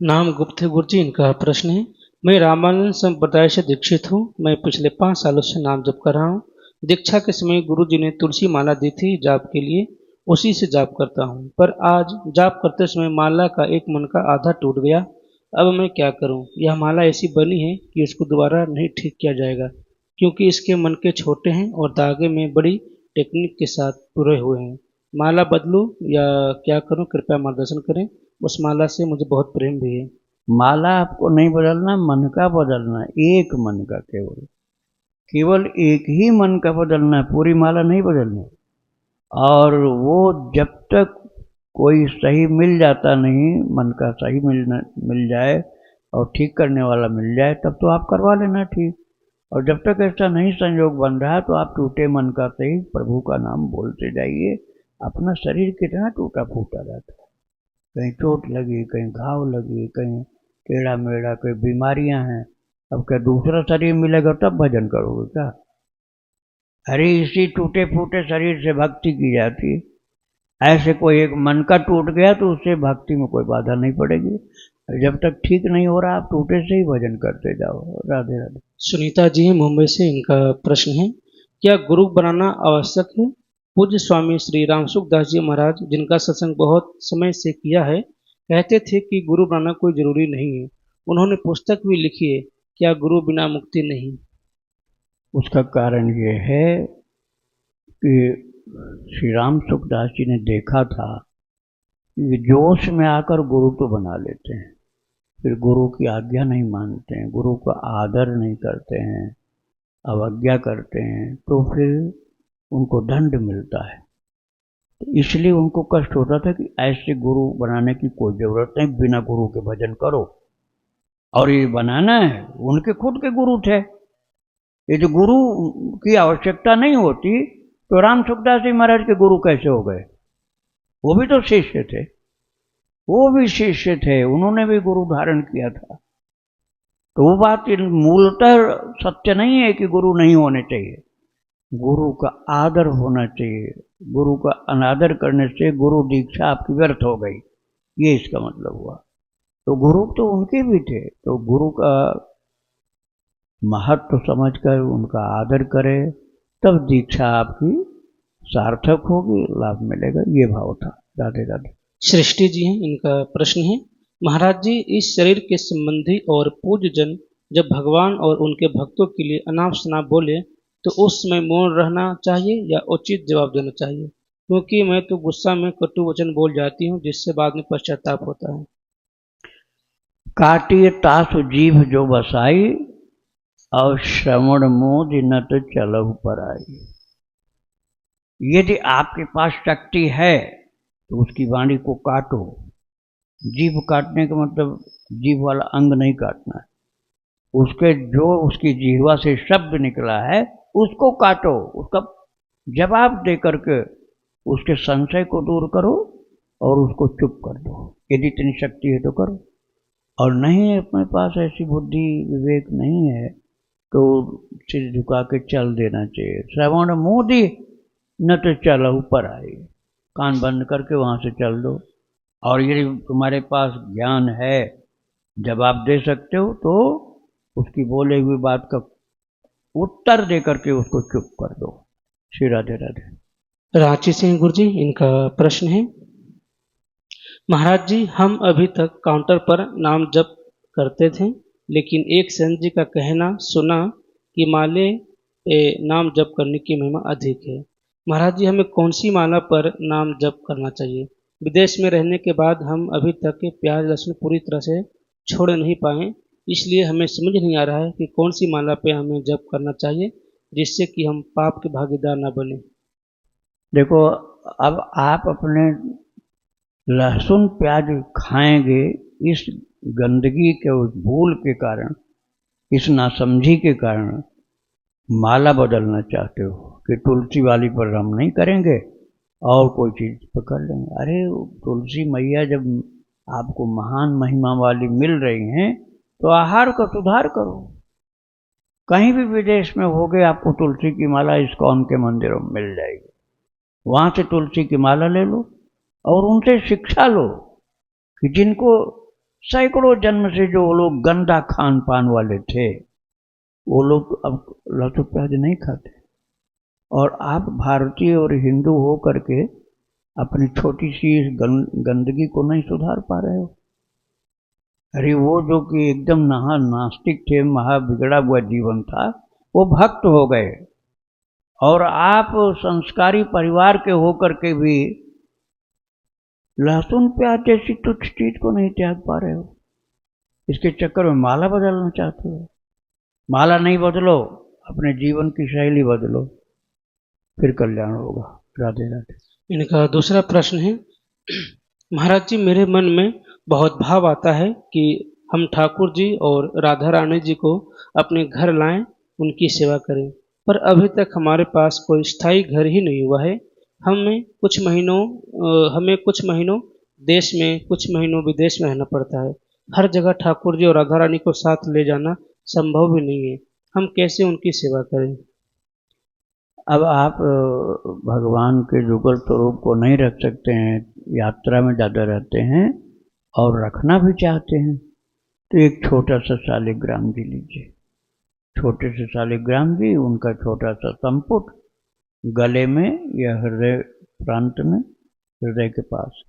नाम गुप्त है गुरुजी। इनका प्रश्न है, मैं रामानंद संप्रदाय से दीक्षित हूँ। मैं पिछले 5 सालों से नाम जप कर रहा हूँ। दीक्षा के समय गुरु जी ने तुलसी माला दी थी जाप के लिए, उसी से जाप करता हूँ। पर आज जाप करते समय माला का एक मन का आधा टूट गया। अब मैं क्या करूँ? यह माला ऐसी बनी है कि उसको दोबारा नहीं ठीक किया जाएगा, क्योंकि इसके मन के छोटे हैं और धागे में बड़ी टेक्निक के साथ पुरे हुए हैं। माला बदलूं या क्या करूं? कृपया मार्गदर्शन करें। उस माला से मुझे बहुत प्रेम भी है। माला आपको नहीं बदलना, मन का बदलना, एक मन का, केवल केवल एक ही मन का बदलना है, पूरी माला नहीं बदलनी। और वो जब तक कोई सही मिल जाता नहीं, मन का सही मिल जाए और ठीक करने वाला मिल जाए, तब तो आप करवा लेना ठीक। और जब तक ऐसा नहीं संयोग बन रहा, तो आप टूटे मन का सही प्रभु का नाम बोलते जाइए। अपना शरीर कितना टूटा फूटा रहता है, कहीं चोट लगी, कहीं घाव लगी, कहीं टेढ़ा मेढ़ा, कोई बीमारियां हैं। अब क्या दूसरा शरीर मिलेगा तब भजन करोगे क्या? अरे इसी टूटे फूटे शरीर से भक्ति की जाती है। ऐसे कोई एक मन का टूट गया तो उससे भक्ति में कोई बाधा नहीं पड़ेगी। जब तक ठीक नहीं हो रहा, आप टूटे से ही भजन करते जाओ। राधे राधे। सुनीता जी हैं मुंबई से। इनका प्रश्न है, क्या गुरु बनाना आवश्यक है? पूज्य स्वामी श्री राम सुखदास जी महाराज, जिनका सत्संग बहुत समय से किया है, कहते थे कि गुरु बनाना कोई जरूरी नहीं है। उन्होंने पुस्तक भी लिखी है, क्या गुरु बिना मुक्ति नहीं? उसका कारण ये है कि श्री राम सुखदास जी ने देखा था कि जोश में आकर गुरु तो बना लेते हैं, फिर गुरु की आज्ञा नहीं मानते हैं, गुरु का आदर नहीं करते हैं, अवज्ञा करते हैं, तो फिर उनको दंड मिलता है। तो इसलिए उनको कष्ट होता था कि ऐसे गुरु बनाने की कोई जरूरत नहीं, बिना गुरु के भजन करो। और ये बनाना है, उनके खुद के गुरु थे। ये जो गुरु की आवश्यकता नहीं होती, तो राम सुखदास जी महाराज के गुरु कैसे हो गए? वो भी तो शिष्य थे, वो भी शिष्य थे, उन्होंने भी गुरु धारण किया था। तो वो बात मूलतः सत्य नहीं है कि गुरु नहीं होने चाहिए। गुरु का आदर होना चाहिए। गुरु का अनादर करने से गुरु दीक्षा आपकी व्यर्थ हो गई, ये इसका मतलब हुआ। तो गुरु तो उनके भी थे, तो गुरु का महत्व समझकर उनका आदर करें, तब दीक्षा आपकी सार्थक होगी, लाभ मिलेगा। ये भाव था। राधे राधे। सृष्टि जी हैं। इनका प्रश्न है, महाराज जी, इस शरीर के संबंधी और पूज्य जन जब भगवान और उनके भक्तों के लिए अनाप शनाप बोले तो उस समय मौन रहना चाहिए या उचित जवाब देना चाहिए? क्योंकि मैं तो गुस्सा में कटु वचन बोल जाती हूँ, जिससे बाद में पश्चाताप होता है। काटिए तासु जीभ जो बसाई, और श्रवण मोद न तो चलहु पर आई। यदि आपके पास शक्ति है तो उसकी वाणी को काटो। जीभ काटने का मतलब जीभ वाला अंग नहीं काटना है, उसके जो उसकी जीवा से शब्द निकला है उसको काटो, उसका जवाब दे करके उसके संशय को दूर करो और उसको चुप कर दो। यदि इतनी शक्ति है तो करो, और नहीं अपने पास ऐसी बुद्धि विवेक नहीं है तो सिर झुका के चल देना चाहिए। श्रवण मोदी न तो चलो ऊपर आए, कान बंद करके वहां से चल दो। और यदि तुम्हारे पास ज्ञान है, जवाब दे सकते हो, तो उसकी बोले हुई बात का उत्तर दे करके उसको चुप कर दो। श्री राधे राधे। रांची से गुरु जी। इनका प्रश्न है, महाराज जी, हम अभी तक काउंटर पर नाम जप करते थे, लेकिन एक संत जी का कहना सुना कि माले पे नाम जप करने की महिमा अधिक है। महाराज जी, हमें कौन सी माला पर नाम जप करना चाहिए? विदेश में रहने के बाद हम अभी तक के प्याज लहसुन पूरी तरह से छोड़ नहीं पाए, इसलिए हमें समझ नहीं आ रहा है कि कौन सी माला पे हमें जप करना चाहिए, जिससे कि हम पाप के भागीदार न बने। देखो, अब आप अपने लहसुन प्याज खाएंगे, इस गंदगी के, उस भूल के कारण, इस नासमझी के कारण माला बदलना चाहते हो कि तुलसी वाली पर हम नहीं करेंगे और कोई चीज पर कर लेंगे। अरे तुलसी मैया जब आपको महान महिमा वाली मिल रही हैं, तो आहार का सुधार करो। कहीं भी विदेश में होगे, आपको तुलसी की माला इस्कॉन के मंदिरों में मिल जाएगी। वहां से तुलसी की माला ले लो और उनसे शिक्षा लो कि जिनको सैकड़ों जन्म से जो वो लोग गंदा खान पान वाले थे, वो लोग अब लहसुन प्याज नहीं खाते। और आप भारतीय और हिंदू हो करके अपनी छोटी सी इस गंदगी को नहीं सुधार पा रहे हो। अरे वो जो कि एकदम नास्तिक थे, महा बिगड़ा हुआ जीवन था, वो भक्त हो गए। और आप संस्कारी परिवार के होकर के भी लहसुन प्याज जैसी तुच्छ चीज को नहीं त्याग पा रहे हो। इसके चक्कर में माला बदलना चाहते हो। माला नहीं बदलो, अपने जीवन की शैली बदलो, फिर कल्याण होगा। राधे राधे। इनका दूसरा प्रश्न है, महाराज जी मेरे मन में बहुत भाव आता है कि हम ठाकुर जी और राधा रानी जी को अपने घर लाएं, उनकी सेवा करें, पर अभी तक हमारे पास कोई स्थायी घर ही नहीं हुआ है। हमें कुछ महीनों देश में, कुछ महीनों विदेश में रहना पड़ता है। हर जगह ठाकुर जी और राधा रानी को साथ ले जाना संभव भी नहीं है। हम कैसे उनकी सेवा करें? अब आप भगवान के जुगल स्वरूप को नहीं रख सकते हैं, यात्रा में ज़्यादा रहते हैं और रखना भी चाहते हैं, तो एक छोटा सा शालिग्राम जी लीजिए। छोटे से शालिग्राम जी, उनका छोटा सा संपुट गले में या हृदय प्रांत में, हृदय के पास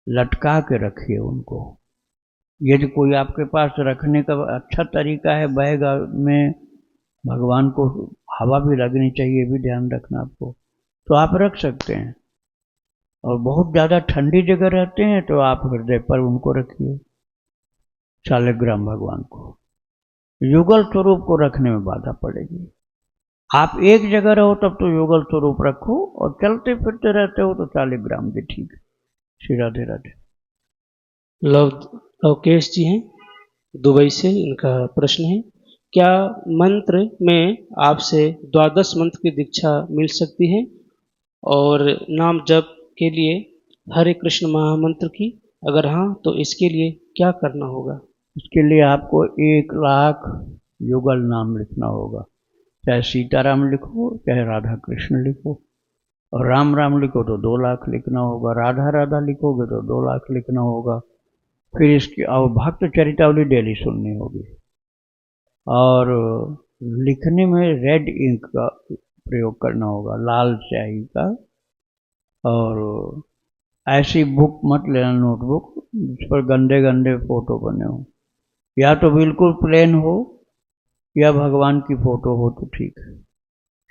लटका के रखिए उनको। यदि कोई आपके पास रखने का अच्छा तरीका है, बैग में भगवान को हवा भी लगनी चाहिए, भी ध्यान रखना आपको, तो आप रख सकते हैं। और बहुत ज़्यादा ठंडी जगह रहते हैं तो आप हृदय पर उनको रखिए, शालिग्राम भगवान को। युगल स्वरूप को रखने में बाधा पड़ेगी। आप एक जगह रहो तब तो युगल स्वरूप रखो, और चलते फिरते रहते हो तो शालिग्राम भी ठीक है। श्री राधे राधे। लवकेश जी हैं दुबई से, इनका प्रश्न है, क्या मंत्र में आपसे द्वादश मंत्र की दीक्षा मिल सकती है? और नाम जप के लिए हरे कृष्ण महामंत्र की, अगर हाँ तो इसके लिए क्या करना होगा? इसके लिए आपको 1,00,000 युगल नाम लिखना होगा। चाहे सीताराम लिखो, चाहे राधा कृष्ण लिखो। और राम राम लिखो तो 2,00,000 लिखना होगा। राधा राधा लिखोगे तो 2,00,000 लिखना होगा। फिर इसकी और भक्त चरितावली डेली सुननी होगी। और लिखने में रेड इंक का प्रयोग करना होगा, लाल स्याही का। और ऐसी बुक मत लेना, नोटबुक जिस पर गंदे गंदे फोटो बने हो। या तो बिल्कुल प्लेन हो या भगवान की फोटो हो तो ठीक है।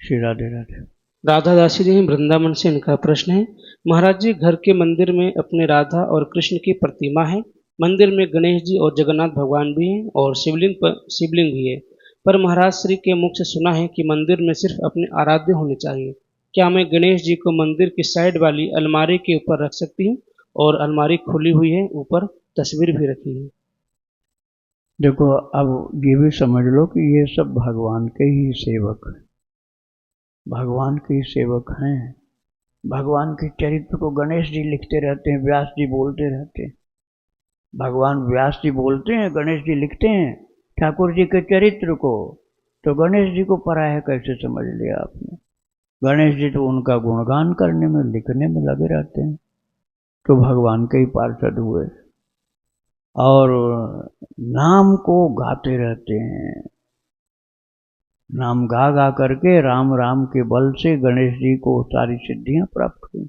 श्री राधे राधे। राधा दासी जी वृंदावन से, इनका प्रश्न है, महाराज जी घर के मंदिर में अपने राधा और कृष्ण की प्रतिमा है। मंदिर में गणेश जी और जगन्नाथ भगवान भी हैं और शिवलिंग भी है। पर महाराज श्री के मुख से सुना है कि मंदिर में सिर्फ अपने आराध्य होने चाहिए। क्या मैं गणेश जी को मंदिर की साइड वाली अलमारी के ऊपर रख सकती हूँ? और अलमारी खुली हुई है, ऊपर तस्वीर भी रखी है। देखो, अब ये भी समझ लो कि ये सब भगवान के ही सेवक हैं, भगवान के ही सेवक हैं। भगवान के चरित्र को गणेश जी लिखते रहते हैं, व्यास जी बोलते रहते हैं। भगवान व्यास जी बोलते हैं, गणेश जी लिखते हैं ठाकुर जी के चरित्र को, तो गणेश जी को पराया कैसे समझ लिया आपने? गणेश जी तो उनका गुणगान करने में, लिखने में लगे रहते हैं, तो भगवान के ही पार्षद हुए। और नाम को गाते रहते हैं, नाम गा गा करके राम राम के बल से गणेश जी को सारी सिद्धियां प्राप्त हुई।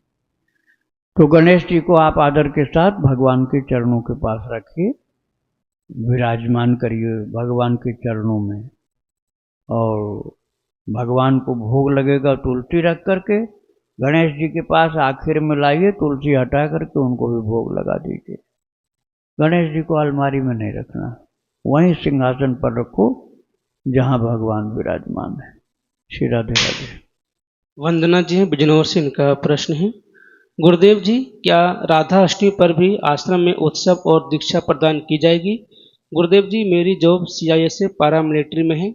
तो गणेश जी को आप आदर के साथ भगवान के चरणों के पास रखिए, विराजमान करिए भगवान के चरणों में। और भगवान को भोग लगेगा तुलसी रख करके, गणेश जी के पास आखिर में लाइए, तुलसी हटा करके उनको भी भोग लगा दीजिए। गणेश जी को अलमारी में नहीं रखना, वहीं सिंहासन पर रखो जहां भगवान विराजमान है। श्री राधे राधे। वंदना जी हैं बिजनौर से, इनका प्रश्न है, गुरुदेव जी क्या राधा अष्टमी पर भी आश्रम में उत्सव और दीक्षा प्रदान की जाएगी? गुरुदेव जी मेरी जॉब CISF पैरामिलिट्री में है,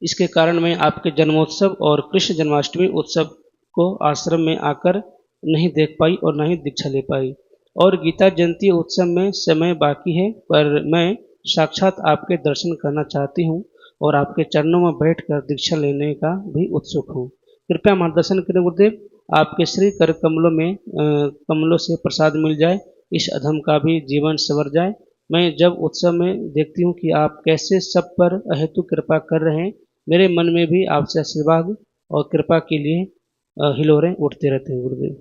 इसके कारण मैं आपके जन्मोत्सव और कृष्ण जन्माष्टमी उत्सव को आश्रम में आकर नहीं देख पाई और न ही दीक्षा ले पाई। और गीता जयंती उत्सव में समय बाकी है, पर मैं साक्षात आपके दर्शन करना चाहती हूँ और आपके चरणों में बैठकर दीक्षा लेने का भी उत्सुक हूँ। कृपया मार्गदर्शन करें गुरुदेव। आपके श्री कर कमलों से प्रसाद मिल जाए, इस अधम का भी जीवन संवर जाए मैं जब उत्सव में देखती हूँ कि आप कैसे सब पर अहेतुक कृपा कर रहे हैं, मेरे मन में भी आपसे आशीर्वाद और कृपा के लिए हिलोरें उठते रहते हैं गुरुदेव।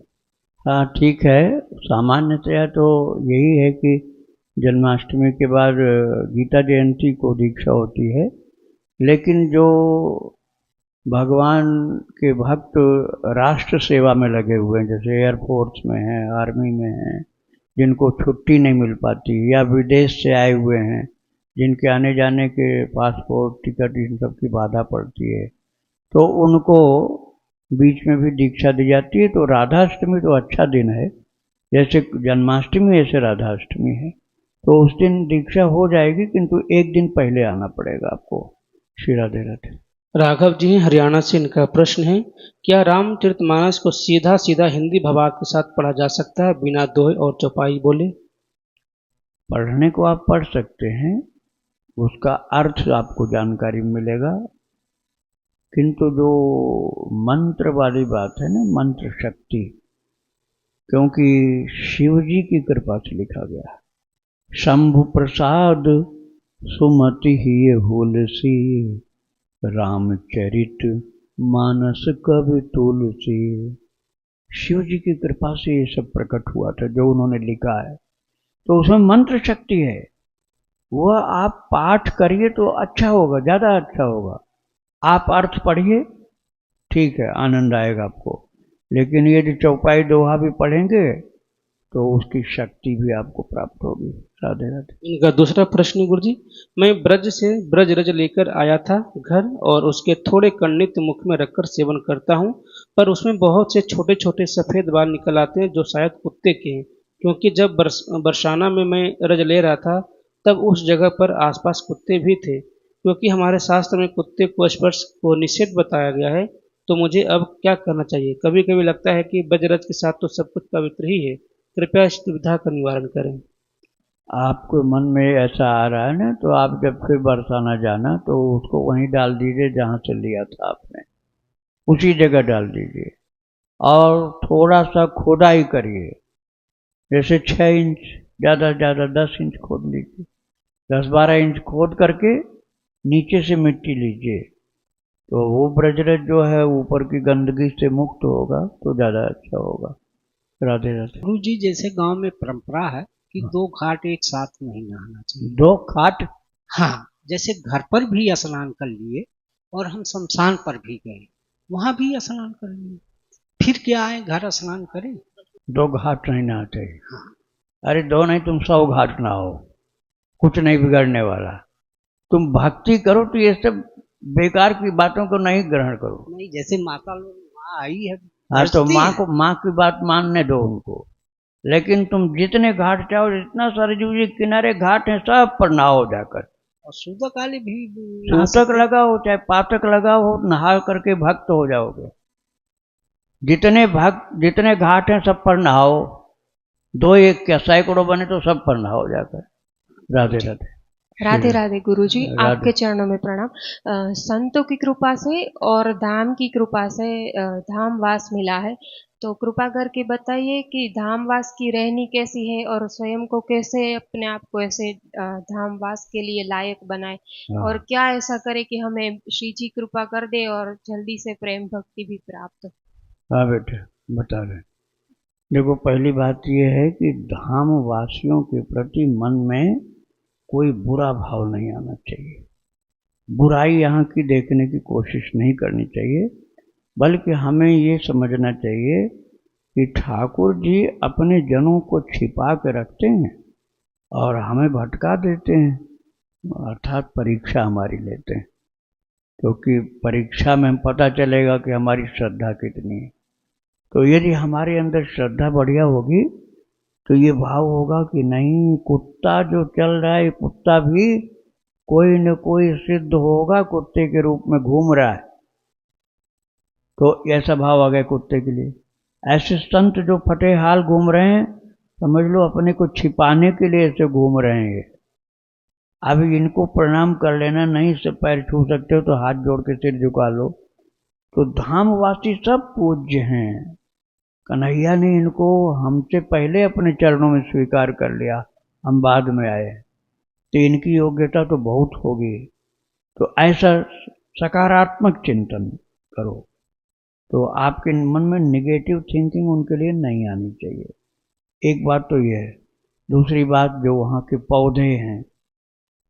हाँ ठीक है। सामान्यतया तो यही है कि जन्माष्टमी के बाद गीता जयंती को दीक्षा होती है, लेकिन जो भगवान के भक्त राष्ट्र सेवा में लगे हुए हैं, जैसे एयरफोर्स में हैं, आर्मी में हैं, जिनको छुट्टी नहीं मिल पाती, या विदेश से आए हुए हैं जिनके आने जाने के पासपोर्ट टिकट इन सब की बाधा पड़ती है, तो उनको बीच में भी दीक्षा दी जाती है। तो राधाष्टमी तो अच्छा दिन है, जैसे जन्माष्टमी ऐसे राधाष्टमी है, तो उस दिन दीक्षा हो जाएगी, किंतु एक दिन पहले आना पड़ेगा आपको। श्री राधे राधे। राघव जी हरियाणा से, इनका प्रश्न है, क्या रामचरितमानस को सीधा सीधा हिंदी भवार्थ के साथ पढ़ा जा सकता है बिना दोहे और चौपाई बोले? पढ़ने को आप पढ़ सकते हैं, उसका अर्थ आपको जानकारी मिलेगा, किंतु जो मंत्र वाली बात है ना, मंत्र शक्ति, क्योंकि शिव जी की कृपा से लिखा गया, शंभु प्रसाद सुमति ही हुलसी, रामचरित मानस कवि तुलसी। शिव जी की कृपा से ये सब प्रकट हुआ था जो उन्होंने लिखा है, तो उसमें मंत्र शक्ति है। वह आप पाठ करिए तो अच्छा होगा, ज़्यादा अच्छा होगा। आप अर्थ पढ़िए, ठीक है, आनंद आएगा आपको, लेकिन ये जो चौपाई दोहा भी पढ़ेंगे तो उसकी शक्ति भी आपको प्राप्त होगी। राधे राधे। इनका दूसरा प्रश्न गुरु जी, मैं ब्रज से ब्रज रज लेकर आया था घर, और उसके थोड़े कण नित्य मुख में रखकर सेवन करता हूँ, पर उसमें बहुत से छोटे छोटे सफ़ेद बाल निकल आते हैं जो शायद कुत्ते के हैं, क्योंकि जब बरसाना में मैं रज ले रहा था तब उस जगह पर आसपास कुत्ते भी थे, क्योंकि हमारे शास्त्र में कुत्ते को स्पर्श को निषेध बताया गया है। तो मुझे अब क्या करना चाहिए? कभी कभी लगता है कि ब्रज रज के साथ तो सब कुछ पवित्र ही है, कृपया इस दुविधा का निवारण करें। आपको मन में ऐसा आ रहा है ना, तो आप जब फिर बरसाना जाना तो उसको वहीं डाल दीजिए जहाँ से लिया था आपने, उसी जगह डाल दीजिए, और थोड़ा सा खोदाई करिए, जैसे 6 इंच, ज़्यादा से ज़्यादा 10 इंच खोद लीजिए, 10-12 इंच खोद करके नीचे से मिट्टी लीजिए, तो वो ब्रजरज जो है ऊपर की गंदगी से मुक्त होगा, तो ज़्यादा अच्छा होगा। राधे राधे। गुरु जी, जैसे गांव में परंपरा है कि 2 घाट एक साथ नहीं नहाना चाहिए। 2 घाट? हाँ, जैसे घर पर भी स्नान कर लिए और हम शमशान पर भी गए, वहां भी स्नान कर लिए, फिर क्या है, घर स्नान करें। 2 घाट नहीं नहाना चाहिए। हाँ। अरे 2 नहीं, तुम 100 घाट नहाओ, कुछ नहीं बिगड़ने वाला। तुम भक्ति करो तो ये सब बेकार की बातों को नहीं ग्रहण करो। नहीं, जैसे माता लोग माँ आई है, हाँ, तो बजती माँ है। को, माँ की बात मानने दो उनको, लेकिन तुम जितने घाट चाहो, जितना सरजू जी किनारे घाट हैं सब पर नहाओ जाकर। और सूतक वाले भी नहा सूतक सकते हैं। लगाओ चाहे पातक लगाओ, नहा करके भक्त हो जाओगे। जितने घाट हैं सब पर नहाओ, 2 एक क्या सैकड़ों बने तो सब पर नहाओ जाकर। राधे राधे। राधे राधे गुरुजी, राधे। आपके चरणों में प्रणाम। संतों की कृपा से और धाम की कृपा से धाम वास मिला है, तो कृपा करके बताइए कि धाम वास की रहनी कैसी है और स्वयं को कैसे, अपने आप को ऐसे धाम वास के लिए लायक बनाए, और क्या ऐसा करे कि हमें श्री जी कृपा कर दे और जल्दी से प्रेम भक्ति भी प्राप्त हो। हाँ बेटे, बता रहे। देखो, पहली बात यह है कि धाम वासियों के प्रति मन में कोई बुरा भाव नहीं आना चाहिए, बुराई यहाँ की देखने की कोशिश नहीं करनी चाहिए, बल्कि हमें ये समझना चाहिए कि ठाकुर जी अपने जनों को छिपा के रखते हैं और हमें भटका देते हैं, अर्थात परीक्षा हमारी लेते हैं, क्योंकि परीक्षा में हम पता चलेगा कि हमारी श्रद्धा कितनी है। तो यदि हमारे अंदर श्रद्धा बढ़िया होगी तो ये भाव होगा कि नहीं, कुत्ता जो चल रहा है, कुत्ता भी कोई न कोई सिद्ध होगा, कुत्ते के रूप में घूम रहा है, तो ऐसा भाव आ गया कुत्ते के लिए। ऐसे संत जो फटे हाल घूम रहे हैं, समझ लो अपने को छिपाने के लिए ऐसे घूम रहे हैं। अब इनको प्रणाम कर लेना, नहीं से पैर छू सकते हो तो हाथ जोड़ के सिर झुका लो। तो धामवासी सब पूज्य हैं, कन्हैया ने इनको हमसे पहले अपने चरणों में स्वीकार कर लिया, हम बाद में आए। 3 की योग्यता तो बहुत होगी। तो ऐसा सकारात्मक चिंतन करो, तो आपके मन में निगेटिव थिंकिंग उनके लिए नहीं आनी चाहिए। एक बात तो यह है। दूसरी बात, जो वहाँ के पौधे हैं,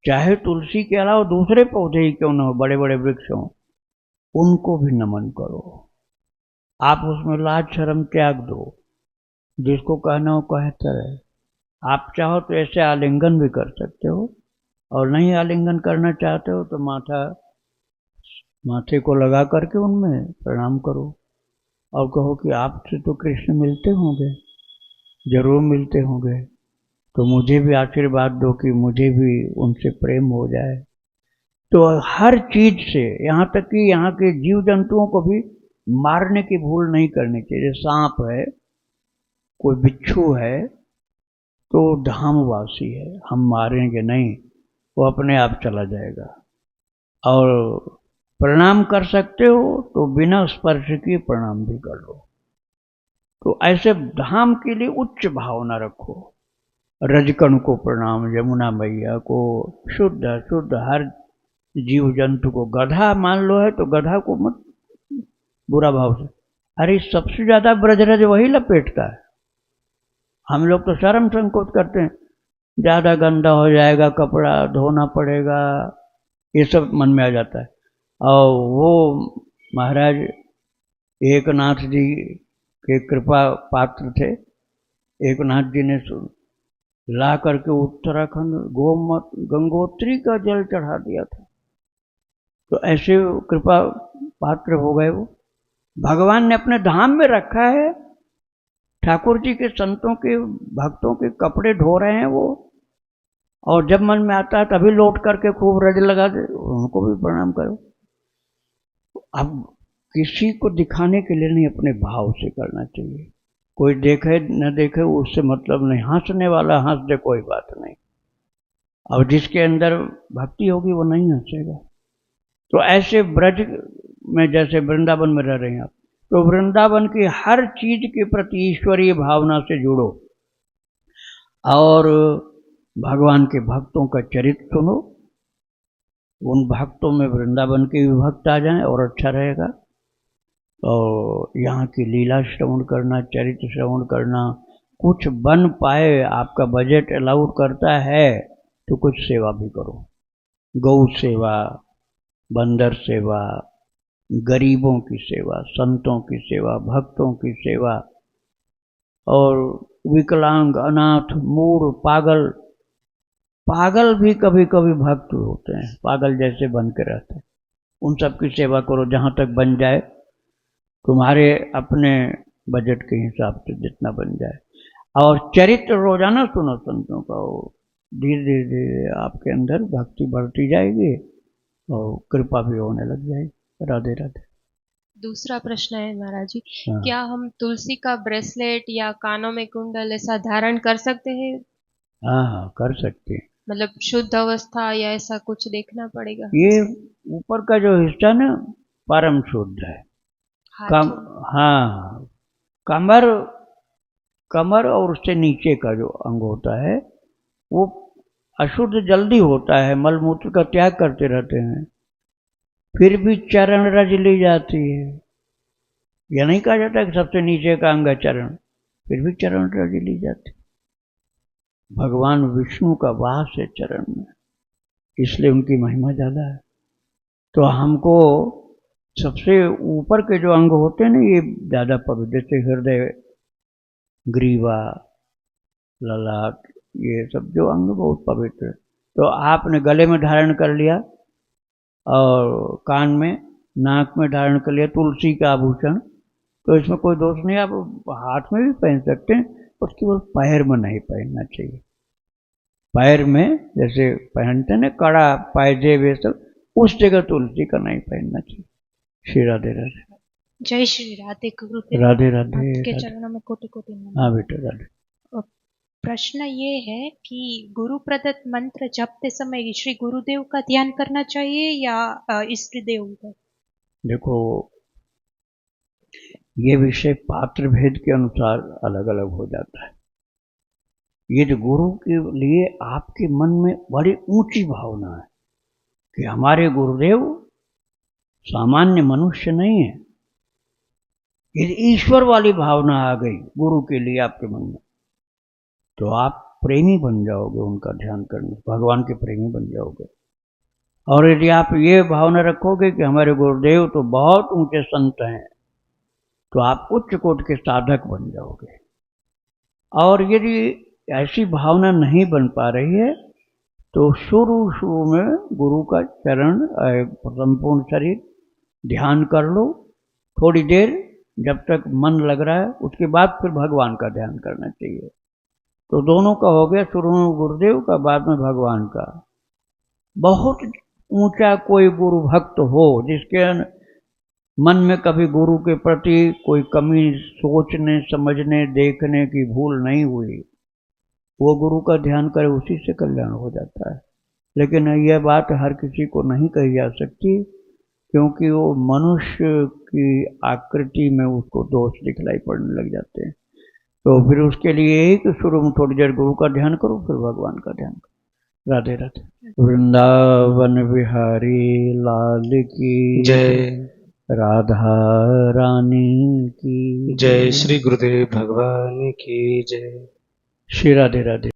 चाहे तुलसी के अलावा दूसरे पौधे ही क्यों न हो, बड़े बड़े वृक्ष हों, उनको भी नमन करो। आप उसमें लाज शर्म त्याग दो, जिसको कहना हो कहता है। आप चाहो तो ऐसे आलिंगन भी कर सकते हो, और नहीं आलिंगन करना चाहते हो तो माथे को लगा करके उनमें प्रणाम करो और कहो कि आपसे तो कृष्ण मिलते होंगे, जरूर मिलते होंगे, तो मुझे भी आशीर्वाद दो कि मुझे भी उनसे प्रेम हो जाए। तो हर चीज से, यहाँ तक कि यहाँ के जीव जंतुओं को भी मारने की भूल नहीं करनी चाहिए। सांप है, कोई बिच्छू है, तो धामवासी है, हम मारेंगे नहीं, वो अपने आप चला जाएगा। और प्रणाम कर सकते हो तो बिना स्पर्श किए प्रणाम भी कर लो। तो ऐसे धाम के लिए उच्च भावना रखो। रजकण को प्रणाम, यमुना मैया को, शुद्ध शुद्ध हर जीव जंतु को। गधा मान लो है तो गधा को मत बुरा भाव से, अरे सबसे ज्यादा ब्रजरज वही लपेटता है। हम लोग तो शर्म संकोच करते हैं, ज्यादा गंदा हो जाएगा, कपड़ा धोना पड़ेगा, ये सब मन में आ जाता है। और वो महाराज एकनाथ जी के कृपा पात्र थे। एकनाथ जी ने ला करके उत्तराखंड गंगोत्री का जल चढ़ा दिया था। तो ऐसे कृपा पात्र हो गए वो। भगवान ने अपने धाम में रखा है। ठाकुर जी के संतों के भक्तों के कपड़े धो रहे हैं वो, और जब मन में आता है तभी लौट करके खूब रज लगा दे, उनको भी प्रणाम करो। अब किसी को दिखाने के लिए नहीं, अपने भाव से करना चाहिए। कोई देखे न देखे उससे मतलब नहीं, हंसने वाला हंस दे, कोई बात नहीं। और जिसके अंदर भक्ति होगी वो नहीं हंसेगा। तो ऐसे ब्रज में, जैसे वृंदावन में रह रहे हैं आप, तो वृंदावन की हर चीज के प्रति ईश्वरीय भावना से जुड़ो और भगवान के भक्तों का चरित्र सुनो। उन भक्तों में वृंदावन के भी भक्त आ जाएं और अच्छा रहेगा। और यहाँ की लीला श्रवण करना, चरित्र श्रवण करना, कुछ बन पाए, आपका बजट अलाउड करता है तो कुछ सेवा भी करो। गौ सेवा, बंदर सेवा, गरीबों की सेवा, संतों की सेवा, भक्तों की सेवा, और विकलांग, अनाथ, मूढ़, पागल भी कभी कभी भक्त होते हैं, पागल जैसे बन के रहते हैं, उन सब की सेवा करो जहाँ तक बन जाए, तुम्हारे अपने बजट के हिसाब से जितना बन जाए। और चरित्र रोजाना सुनो संतों का, धीरे धीरे आपके अंदर भक्ति बढ़ती जाएगी और कृपा भी होने लग जाएगी। राधे राधे। दूसरा प्रश्न है महाराज जी, हाँ। क्या हम तुलसी का ब्रेसलेट या कानों में कुंडल ऐसा धारण कर सकते हैं? हाँ, कर सकते हैं। मतलब शुद्ध अवस्था या ऐसा कुछ देखना पड़ेगा? ये ऊपर का जो हिस्सा ना परम शुद्ध है। हाँ, कमर और उससे नीचे का जो अंग होता है वो अशुद्ध जल्दी होता है, मलमूत्र का त्याग करते रहते हैं, फिर भी चरण रज ली जाती है। यह नहीं कहा जाता कि सबसे नीचे का अंग है चरण, फिर भी चरण रज ली जाती। भगवान विष्णु का वास है चरण में, इसलिए उनकी महिमा ज्यादा है। तो हमको सबसे ऊपर के जो अंग होते हैं ना, ये ज्यादा पवित्र, जैसे हृदय, ग्रीवा, ललाट, ये सब जो अंग बहुत पवित्र है। तो आपने गले में धारण कर लिया और कान में, नाक में धारण कर लिया तुलसी का आभूषण, तो इसमें कोई दोष नहीं। आप हाथ में भी पहन सकते हैं, उसके बाद पैर में नहीं पहनना चाहिए। पैर में जैसे पहनते ना कड़ा, पायजेब, ये सब, उस जगह तुलसी का नहीं पहनना चाहिए। श्री राधे राधे। जय श्री राधे गुरु राधे राधे। के चरणों में कोटि कोटि नमन। हाँ बेटा, राधे। प्रश्न ये है कि गुरु प्रदत्त मंत्र जपते समय श्री गुरुदेव का ध्यान करना चाहिए या इष्ट देव का? देखो, ये विषय पात्र भेद के अनुसार अलग अलग हो जाता है। यदि गुरु के लिए आपके मन में बड़ी ऊंची भावना है कि हमारे गुरुदेव सामान्य मनुष्य नहीं है, यदि ईश्वर वाली भावना आ गई गुरु के लिए आपके मन में, तो आप प्रेमी बन जाओगे उनका ध्यान करने, भगवान के प्रेमी बन जाओगे। और यदि आप ये भावना रखोगे कि हमारे गुरुदेव तो बहुत ऊंचे संत हैं, तो आप उच्च कोट के साधक बन जाओगे। और यदि ऐसी भावना नहीं बन पा रही है, तो शुरू में गुरु का चरण संपूर्ण शरीर ध्यान कर लो थोड़ी देर, जब तक मन लग रहा है, उसके बाद फिर भगवान का ध्यान करना चाहिए। तो दोनों का हो गया, शुरू में गुरुदेव का, बाद में भगवान का। बहुत ऊंचा कोई गुरु भक्त हो जिसके मन में कभी गुरु के प्रति कोई कमी सोचने समझने देखने की भूल नहीं हुई, वो गुरु का ध्यान करे, उसी से कल्याण हो जाता है। लेकिन यह बात हर किसी को नहीं कही जा सकती, क्योंकि वो मनुष्य की आकृति में उसको दोष दिखलाई पड़ने लग जाते हैं। तो फिर उसके लिए ही कि शुरू में थोड़ी देर गुरु का ध्यान करो, फिर भगवान का ध्यान करो। राधे राधे। वृंदावन बिहारी लाल की जय। राधा रानी की जय। श्री गुरुदेव भगवान की जय। श्री राधे राधे।